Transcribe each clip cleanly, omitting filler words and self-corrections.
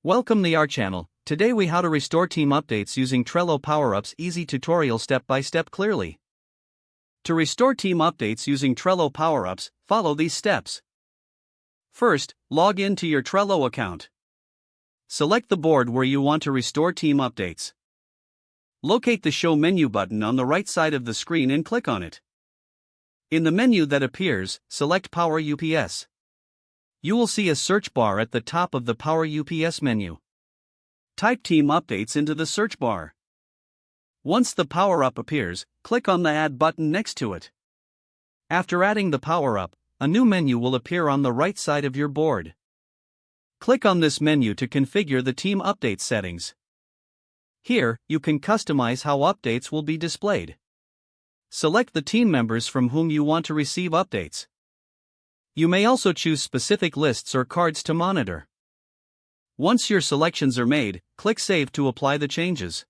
Welcome to our channel. Today we how to restore team updates using Trello power-ups. Easy tutorial step by step clearly. To restore team updates using Trello power-ups, follow these steps. First, log in to your Trello account. Select the board where you want to restore team updates. Locate the Show menu button on the right side of the screen and click on it. In the menu that appears, select Power UPS. You will see a search bar at the top of the Power UPS menu. Type Team Updates into the search bar. Once the power-up appears, click on the Add button next to it. After adding the power-up, a new menu will appear on the right side of your board. Click on this menu to configure the Team Update settings. Here, you can customize how updates will be displayed. Select the team members from whom you want to receive updates. You may also choose specific lists or cards to monitor. Once your selections are made, click Save to apply the changes.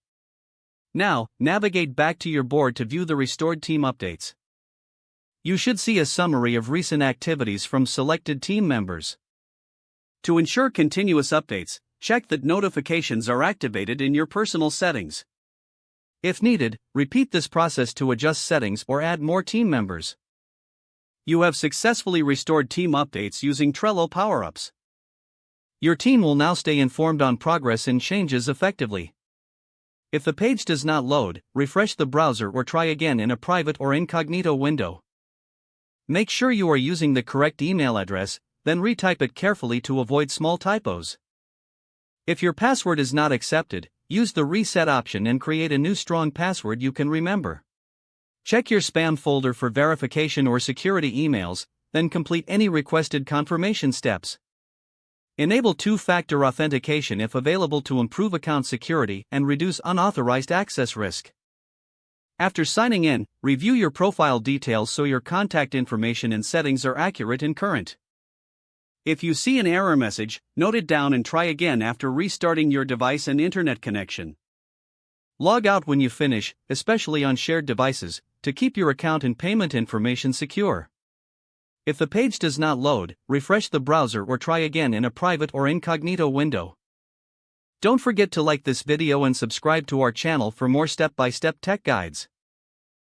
Now, navigate back to your board to view the restored team updates. You should see a summary of recent activities from selected team members. To ensure continuous updates, check that notifications are activated in your personal settings. If needed, repeat this process to adjust settings or add more team members. You have successfully restored team updates using Trello power-ups. Your team will now stay informed on progress and changes effectively. If the page does not load, refresh the browser or try again in a private or incognito window. Make sure you are using the correct email address, then retype it carefully to avoid small typos. If your password is not accepted, use the reset option and create a new strong password you can remember. Check your spam folder for verification or security emails, then complete any requested confirmation steps. Enable two-factor authentication if available to improve account security and reduce unauthorized access risk. After signing in, review your profile details so your contact information and settings are accurate and current. If you see an error message, note it down and try again after restarting your device and internet connection. Log out when you finish, especially on shared devices, to keep your account and payment information secure. If the page does not load, refresh the browser or try again in a private or incognito window. Don't forget to like this video and subscribe to our channel for more step-by-step tech guides.